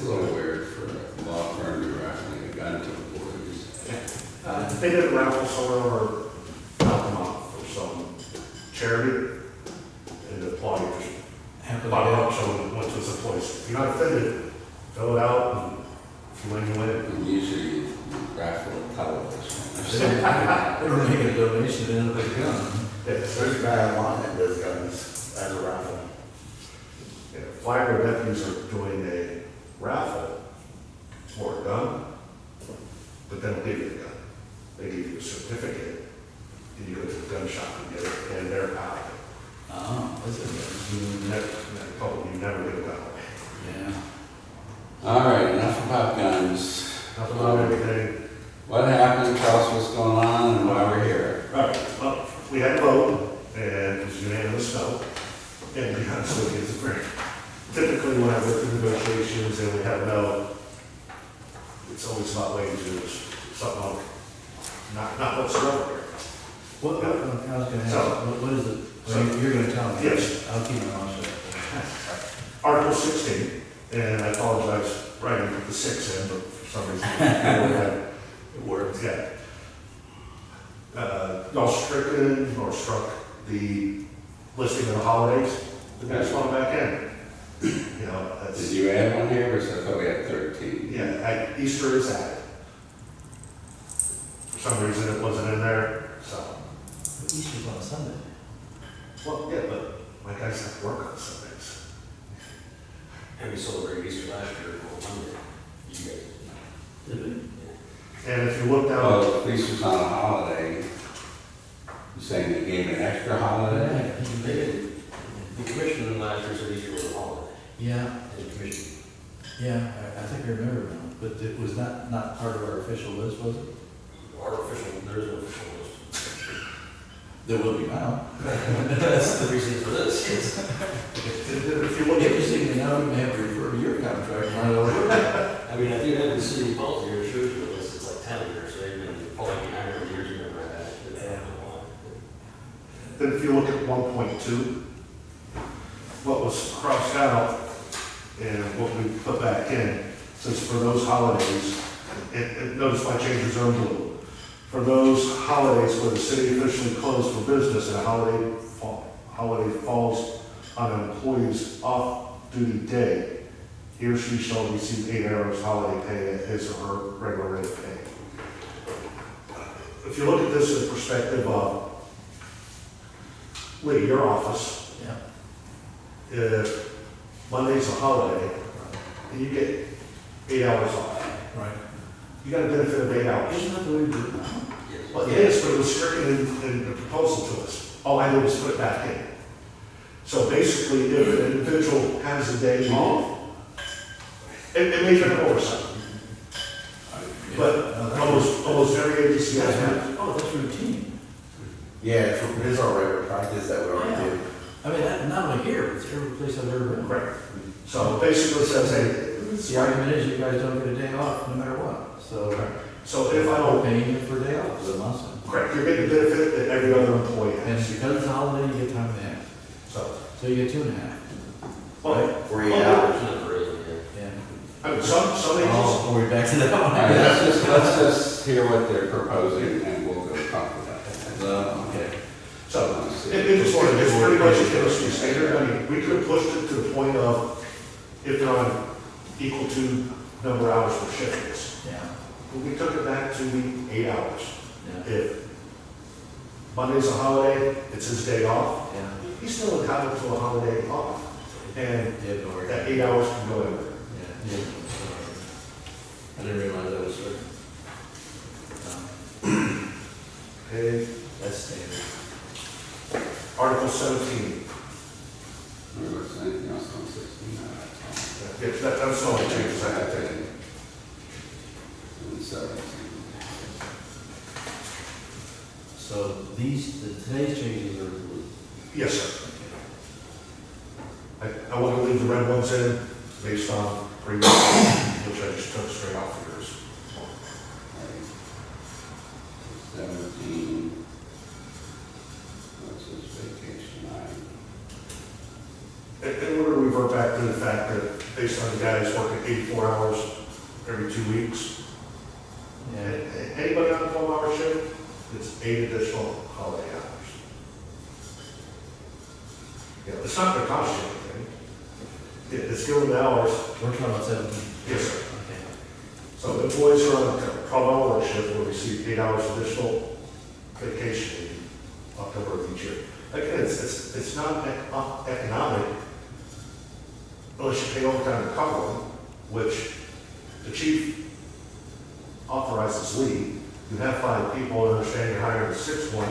a little weird for a law firm to be raffling a gun to employees. They did a raffle somewhere or help them out for some charity, and the employee just bought it up, so it went to his employees. If you're not offended, fill it out, and if you win, you win. And usually you raffle a television. They were making a donation to end up with a gun. Yes. There's a guy online that does guns as a raffle. Yeah, Flagler deputies are doing a raffle for a gun, but they don't give you the gun. They give you a certificate, and you go to the gun shop and get it, and they're out. Oh, is it? You never get a gun. Yeah. All right, enough about guns. Nothing about anything. What happened? Tell us what's going on and why we're here. All right, well, we had a vote, and it was unanimous no. And to be honest with you, it's very, typically when I work through negotiations and we have no, it's always about wages, something like, not whatsoever. What, I was gonna ask, what is it? So- You're gonna tell me? Yes. I'll keep my mouth shut. Article 16, and I apologize for writing the 6 in, but for some reason it worked, yeah. Y'all stricken or struck the listing of the holidays, the next one back in. You know, Did that's, you add one here? Because I thought we had 13. yeah, Easter is added. For some reason it wasn't in there, so. But Easter's on a Sunday. Well, yeah, but my guys have to work on Sundays. And we celebrated Easter last year on Monday. You guys. Did we? And if you look down, Well, if Easter's on a holiday, you're saying they gave an extra holiday? They did. The commission last year said Easter was a holiday. Yeah, The commission. yeah, I think I remember now, but it was not part of our official list, was it? Our official, there is no official list. There will be now. That's the reason for this. if you look at, Interestingly, now we may have to refer to your contract, not over. I mean, if you have the city policy here, it shows you the list, it's like 10 years, so they've been falling behind for years, you never had it. then if you look at 1.2, what was crossed out and what we put back in, says for those holidays, and notice my changes are in blue. For those holidays where the city officially closed for business and a holiday falls on an employee's off-duty day, he or she shall receive 8 hours holiday pay at his or her regular rate of pay. If you look at this in perspective of, Lee, your office, Yeah. if Monday's a holiday, and you get 8 hours off, Right. you got a benefit of 8 hours. Isn't that the way we do it now? Well, it is, but it was stricken in the proposal to us. All I did was put it back in. So basically, if an individual has a day off, it may be an oversight, but almost every agency has that. Oh, that's routine. Yeah, it is our regular practice that we already do. I mean, not only here, it's every place I've ever been. Correct. So basically, it says, hey, The argument is you guys don't get a day off no matter what, so so if I I'm don't, paying you for a day off, is what I'm saying. correct, you're getting the benefit that every other employee And has. because it's a holiday, you get time and a half, So, so you get 2.5. well, For 8 well, hours. It's not crazy, yeah. Yeah. I mean, some agencies, Oh, we're back to that All one. right, let's just hear what they're proposing and we'll go talk about that. Okay. so, it's pretty much an industry standard. I mean, we could have pushed it to the point of, if they're on equal to number of hours per shift is. Yeah, But we took it back to the 8 hours. yeah, If Monday's a holiday, it's his day off, yeah. he's still entitled to a holiday off. And Yeah, don't worry. that 8 hours can go in there. Yeah. I didn't realize that was certain. Okay, That's standard. Article 17. Or was anything else on 16? No, that's all. Yes, that's the only changes I had to. And 17. So today's changes are, Yes, sir. I want to leave the red ones in based on previous, which I just took straight off yours. 17. What's this vacation night? And we're going to revert back to the fact that based on the guys working 84 hours every 2 weeks. Yeah. Anybody on a 12-hour shift, it's 8 additional holiday hours. Yeah, it's not gonna cost you anything. It's given the hours. We're talking about 17. Yes, sir. Okay. So employees who are on a 12-hour shift will receive 8 hours additional vacation in October of each year. Again, it's not economic unless you pay overtime to cover them, which the chief authorizes leave. You have 5 people, and understand you're hiring a 6th one,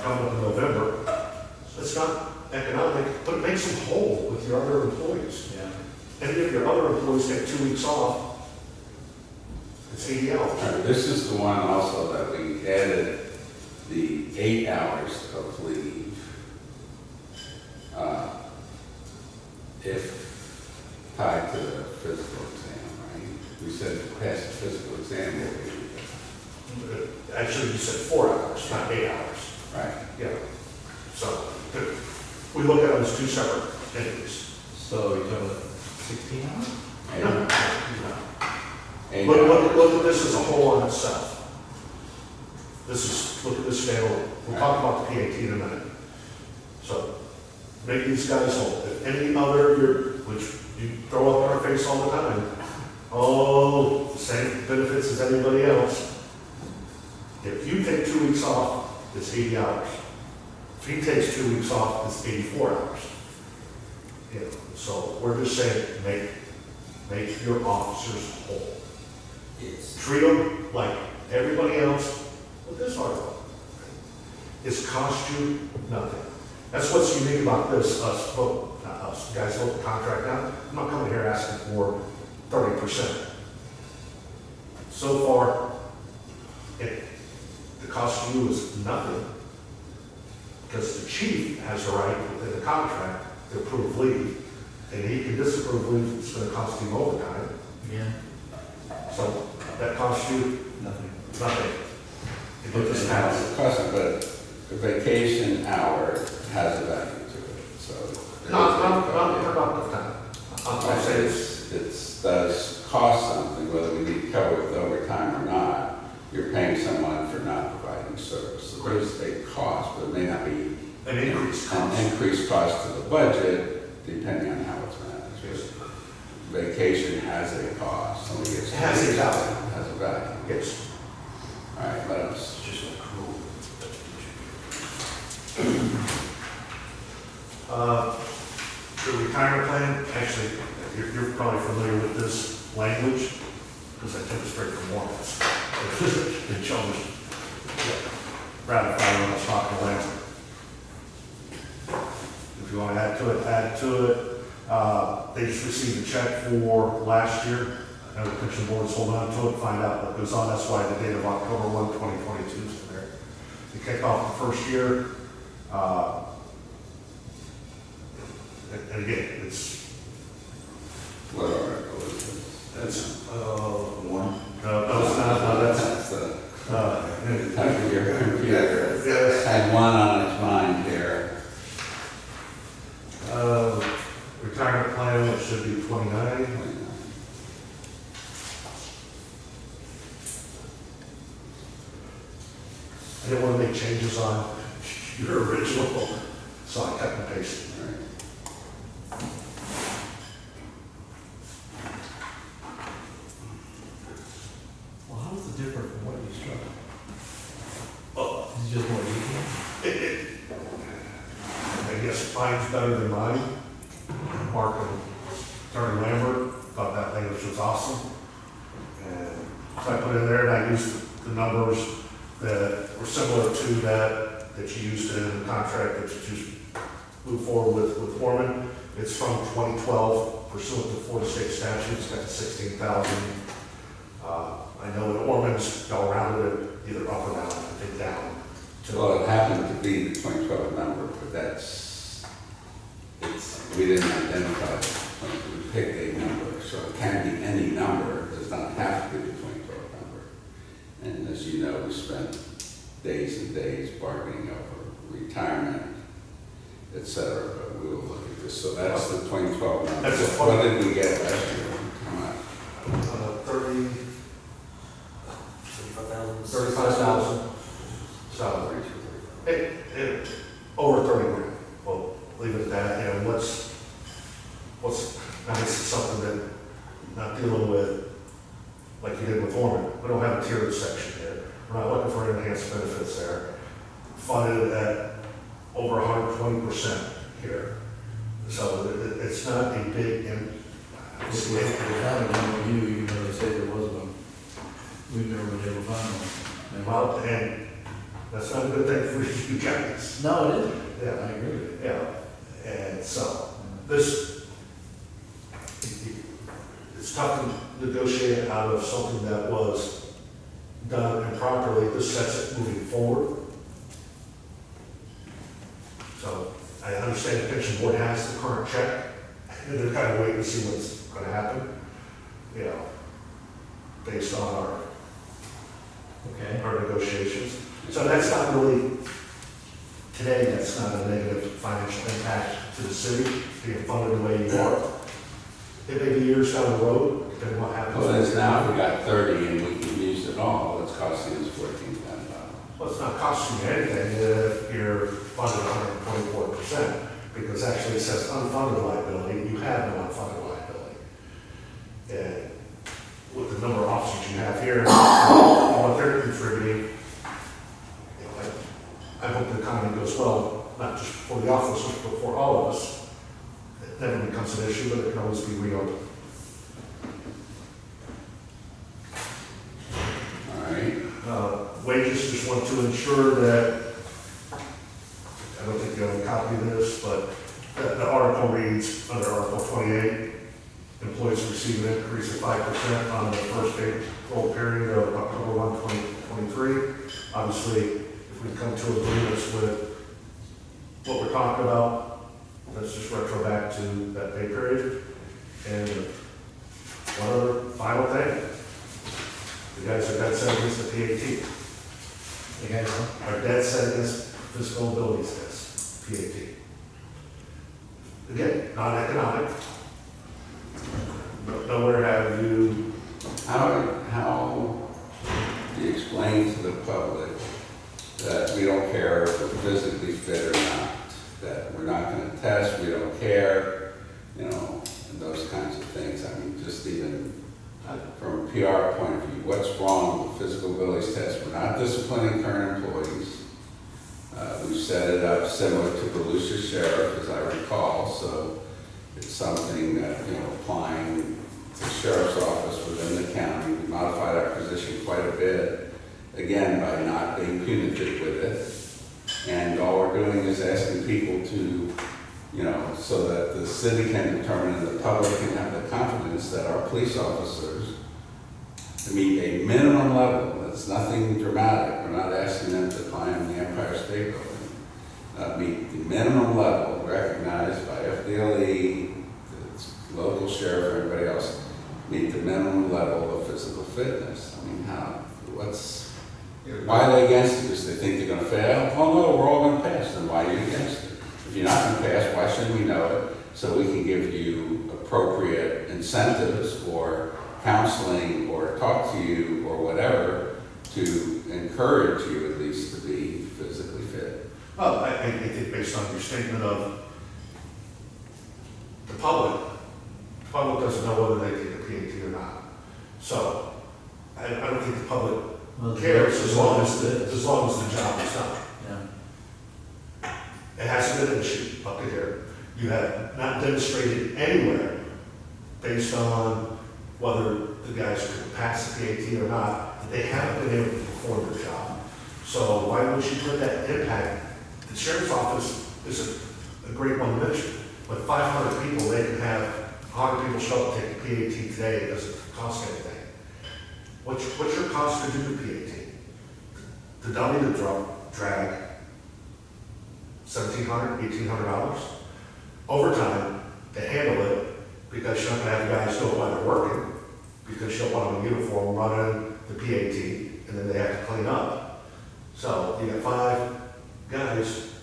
coming up in November. So it's not economic, but it makes them whole with your other employees. Yeah. And if your other employees take 2 weeks off, it's 80 hours. All right, this is the one also that we added the 8 hours of leave. If tied to the physical exam, right? We said to pass the physical exam, Actually, you said 4 hours, not 8 hours. right? Yeah. So we look at them as 2 separate entities. So you're talking about 16 hours? Eight Look at this as a whole on itself. Look at this standalone. We'll talk about the PAT in a minute. So make these guys whole. If any other, which you throw up in our face all the time, oh, the same benefits as anybody else. If you take 2 weeks off, it's 80 hours. If he takes 2 weeks off, it's 84 hours. Yeah, so we're just saying, make your officers whole. Treat them like everybody else with this article. It's cost you nothing. That's what's unique about this, not us, you guys vote the contract out. I'm not coming here asking for 30%. So far, the cost to you is nothing, because the chief has a right within the contract to approve leave, and he can disapprove leave, it's gonna cost him overtime. Yeah. So that costs you Nothing. nothing. To get this passed. It's custom, but the vacation hour has a value to it, so. Not the time. I'm saying it's, It does cost something, whether we need to cover it with overtime or not. You're paying someone for not providing service. So there's a cost, but it may not be an increased cost. an increased cost to the budget, depending on how it's managed. Vacation has a cost. Somebody gets Has a value. Has a value. Yes. All right, let us. Just like cruel. The retirement plan, actually, you're probably familiar with this language, because I took it straight from Mormons. It shows, ratify when I was talking to Lance. If you want to add to it, add to it. They just received a check for last year. I know the pension board is holding on to it, find out what goes on. That's why the date of October 1, 2022 is in there. They kick off the first year. And again, it's, What article is this? that's, One. no, it's not, no, that's, That's the, uh, type of your computer. yes. Had one on its mind here. Retirement plan, it should be 29. I didn't want to make changes on your original, so I cut and pasted. Right. Well, how is it different from what you struck? Oh, Is it just more detailed? I guess mine's better than mine. Mark and Attorney Lambert thought that language was awesome. And so I put in there and I used the numbers that were similar to that you used in the contract that you just moved forward with Foreman. It's from 2012 pursuant to Florida state statutes, got the 16,000. I know in Ormond's, y'all rounded it either up or down, I think down. Well, it happened to be the 2012 number, but we didn't identify it. We picked a number, so it can be any number. It does not have to be the 2012 number. And as you know, we spent days and days bargaining over retirement, et cetera, but we will look at So that's the 2012 number. That's the What did we get last year? Come on. 35,000. So, over 30 grand. Well, leave it at that, you know, what's, now this is something that, not dealing with, like you did with Orman, we don't have a tiered section here. We're not looking for enhanced benefits there. Funded at over 120% here. So it's not a big, It's not a one with you, even though they say there was one. We've never been able to find one. well, and that's not a good thing for you guys. No, it isn't. Yeah. I agree with you. Yeah, and so, this, it's tough to negotiate out of something that was done improperly. This sets it moving forward. So, I understand the pension board has the current check, and they're kind of waiting to see what's gonna happen, you know, based on Okay. our negotiations. So that's not really, today, that's not a negative financial impact to the city, being funded the way you are. It may be years down the road, depending on what happens. Well, it's now, if we got 30 and we can use it all, it's costing us $14,000. Well, it's not costing you anything if you're funded 124%, because actually it says unfunded liability, you have no unfunded liability. And with the number of officers you have here, and what they're contributing, you know, I hope the economy goes well, not just for the officers, but for all of us. It never becomes an issue, but it can always be reopened. All right. Wages, just want to ensure that, I don't think you have a copy of this, but the article reads, under Article 28, employees receive an increase of 5% on the first payroll period of October 1, 2023. Obviously, if we come to agreements with what we're talking about, let's just retro back to that pay period. And one other final thing, you guys are dead set against the PAT. You guys, Are dead set against physical abilities test, PAT. Again, non-economic. Nowhere have you, How do you explain to the public that we don't care if we're physically fit or not? That we're not going to test, we don't care, you know, and those kinds of things. I mean, just even from a PR point of view, what's wrong with the physical abilities test? We're not disciplining current employees. We've set it up similar to Volusia Sheriff, as I recall, so it's something that, you know, applying to the sheriff's office within the county. We modified our position quite a bit, again, by not being punitive with it. And all we're doing is asking people to, you know, so that the city can determine and the public can have the confidence that our police officers meet a minimum level. It's nothing dramatic. We're not asking them to climb the Empire State Building. Meet the minimum level recognized by FDLE, the local sheriff, everybody else. Meet the minimum level of physical fitness. I mean, why are they against it? Because they think they're going to fail? Oh no, we're all going to pass. Then why are you against it? If you're not going to pass, why shouldn't we know it? So we can give you appropriate incentives or counseling or talk to you or whatever to encourage you at least to be physically fit. well, I think based on your statement of the public doesn't know whether they take a PAT or not. So, I don't think the public cares as long as the job is done. Yeah. It hasn't been an issue up to here. You have not demonstrated anywhere, based on whether the guys could pass the PAT or not, that they haven't been able to perform their job. So why would you put that impact? The sheriff's office is a great one to mention. With 500 people, they can have 100 people show up to take the PAT today. It doesn't cost anything. What's your cost to do the PAT? The dummy to drag $1,700, $1,800. Overtime to handle it, because you're not going to have the guys do it while they're working, because you don't want them in uniform running the PAT, and then they have to clean up. So you got 5 guys,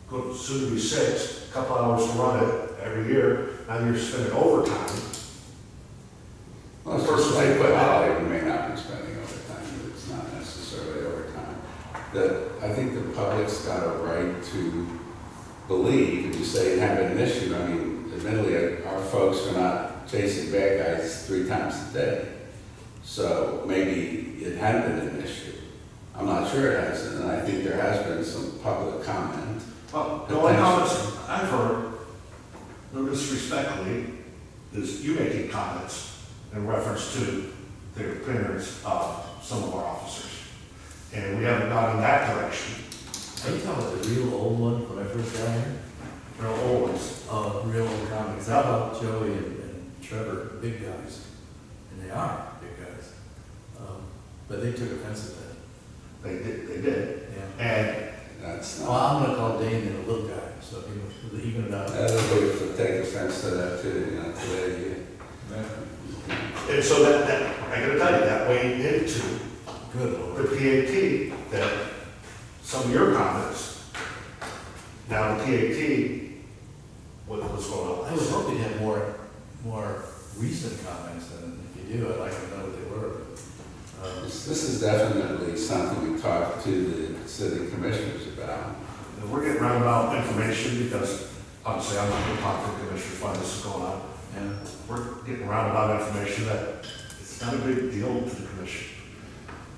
soon to be 6, a couple hours to run it, every year, now you're spending overtime. Well, it's Versus just like equipment. holiday, we may not be spending overtime, but it's not necessarily overtime. I think the public's got a right to believe, if you say it having an issue, I mean, admittedly, our folks are not chasing bad guys 3 times a day. So maybe it had been an issue. I'm not sure it hasn't, and I think there has been some public comment. Well, the only comments I've heard, no disrespectfully, is you making comments in reference to the appearance of some of our officers. And we haven't gone in that direction. Are you talking about the real old one when I first got here? They're always, Real old comics. I thought Joey and Trevor, big guys, and they are big guys. But they took offense at that. they did. Yeah. And That's Well, not, I'm gonna call Dane a little guy, so he even it out. everybody would take offense to that too, you know, today. And so that, I gotta tell you, that weighed into Good the Lord. PAT, that some of your comments, now the PAT, what's going on? I was hoping to have more recent comments, and if you do, I'd like to know what they were. This is definitely something we talked to the city commissioners about. And we're getting roundabout information because obviously I'm not going to talk to the commissioners while this is going on. And We're getting roundabout information that it's not a big deal to the commission.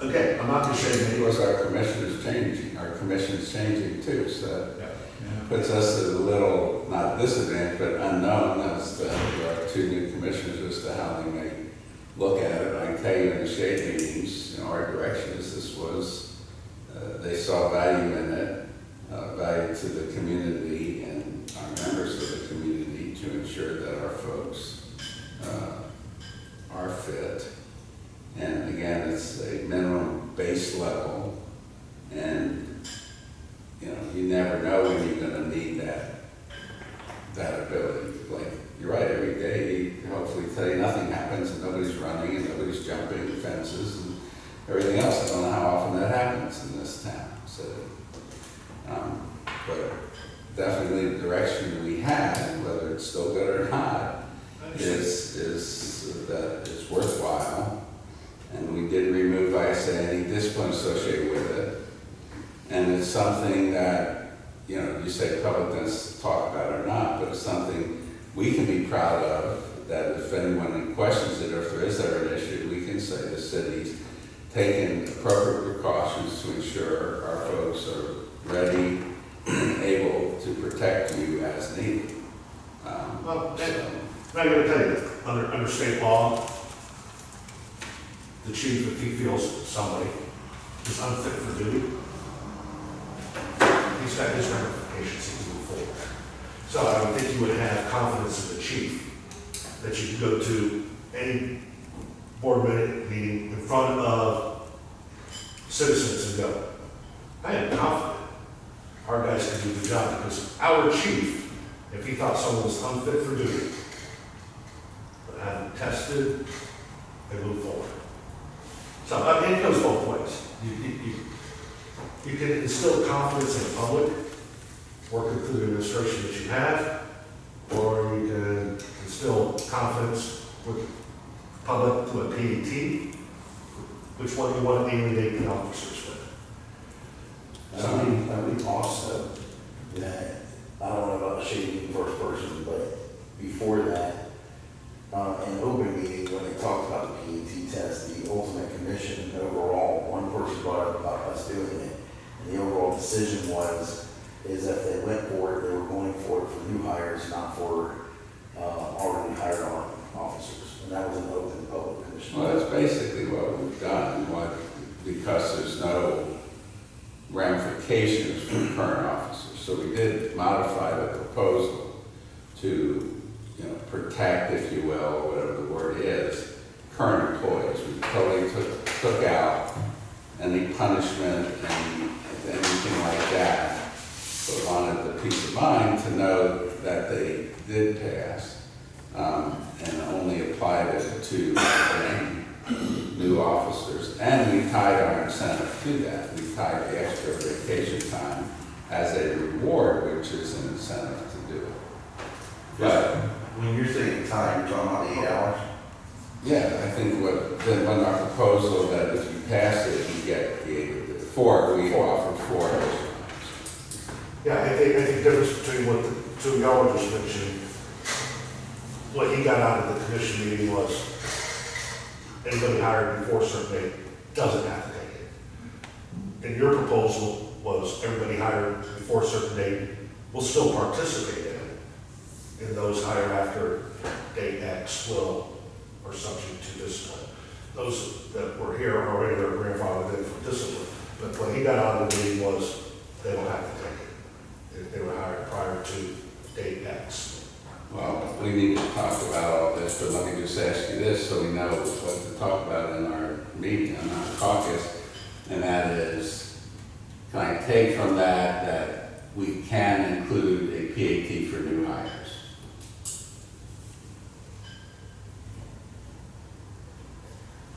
Again, I'm not just Of saying, course, our commissioner's changing, our commission's changing too, so yeah. yeah. puts us at a little, not disadvantage, but unknown as to our 2 new commissioners as to how they may look at it. I can tell you in the shade meetings, you know, our direction is this was, they saw value in it, value to the community and our members of the community to ensure that our folks are fit. And again, it's a minimum base level, and, you know, you never know when you're gonna need that ability. Like, you're right, every day, hopefully today nothing happens and nobody's running and nobody's jumping fences and everything else. I don't know how often that happens in this town, so. But definitely the direction we had, whether it's still good or not, is that it's worthwhile. And we did remove, I say, any discipline associated with it. And it's something that, you know, you say public doesn't talk about it or not, but it's something we can be proud of, that if anyone questions it or if there is ever an issue, we can say the city's taken appropriate precautions to ensure our folks are ready and able to protect you as needed. Well, So- I gotta tell you, under state law, the chief, if he feels somebody is unfit for duty, he's got his ramifications he can move forward. So I would think you would have confidence in the chief, that you could go to any board meeting in front of citizens and go, I am confident our guys can do the job, because our chief, if he thought someone was unfit for duty, but had them tested, they move forward. So, I mean, it goes both ways. You can instill confidence in the public, working through the administration that you have, or you can instill confidence with the public through a PAT. Which one do you want to alienate the officers with? I think also that, I don't know about the shading first person, but before that, in open meeting, when they talked about the PET test, the ultimate commission overall, one person brought up about us doing it, and the overall decision is that they went for it, they were going for it for new hires, not for already hired officers. And that was an open public commission. Well, that's basically what we've done, because there's no ramifications for current officers. So we did modify the proposal to, you know, protect, if you will, or whatever the word is, current employees. We totally took out any punishment and anything like that, but wanted the peace of mind to know that they did pass, and only applied it to new officers. And we tied our incentive to that. We tied the extra vacation time as a reward, which is an incentive to do it. But, When you're saying time, you're talking about 8 hours? yeah, I think then when our proposal that if you pass it, you get the 4, we offer 4 hours. Yeah, I think the difference between what the two y'all were just mentioning, what he got out of the commission meeting was, anybody hired before a certain date doesn't have to take it. And your proposal was, everybody hired before a certain date will still participate in it. And those hired after date X will, are subject to discipline. Those that were here already are grandfathered in for discipline. But what he got out of the meeting was, they don't have to take it if they were hired prior to date X. Well, we need to talk about all this, but let me just ask you this so we know what to talk about in our meeting, in our caucus. And that is, can I take from that we can include a PAT for new hires?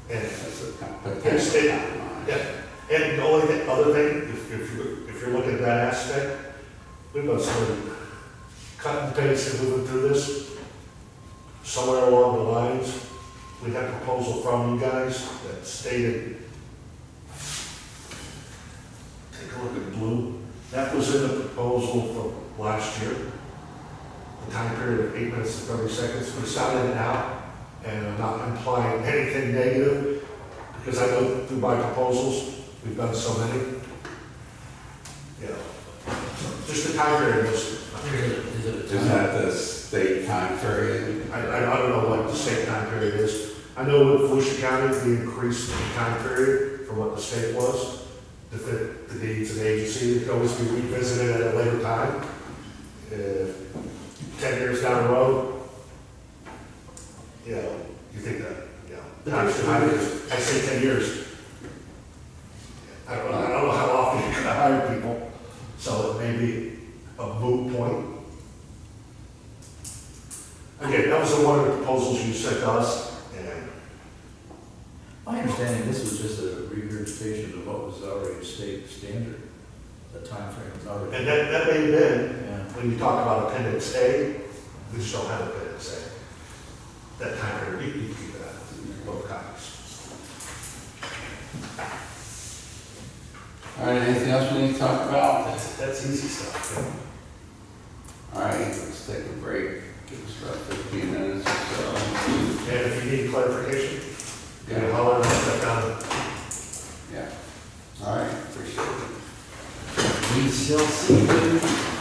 And That's a Yes, potential it- compromise. yeah, and the only other thing, if you're looking at that aspect, we've got somebody cut and paste and moving through this. Somewhere along the lines, we had a proposal from you guys that stated, take a look at blue, that was in the proposal from last year. The time period of 8 minutes and 30 seconds, but it's not in it now, and I'm not implying anything negative, because I know through my proposals, we've done so many. You know, just the time period was, Is it a Is that the state time period? I don't know what the state time period is. I know with Volusia County, we increased the time period from what the state was to fit the needs of the agency. It can always be revisited at a later time. 10 years down the road, you know, you think that, you know, I say 10 years. I don't know how often you're gonna hire people, so it may be a moot point. Again, that was one of the proposals you sent to us, and My understanding, this was just a regurgitation of what was already state standard. The timeframe was already. and that may have been, Yeah. when you talk about Appendix A, we just don't have Appendix A. That time period, you can keep that, both copies. All right, anything else we need to talk about? That's easy stuff. All right, let's take a break. Give us about 15 minutes or so. And if you need clarification, you can Yeah. holler and step down. Yeah. All right, appreciate it. We shall see.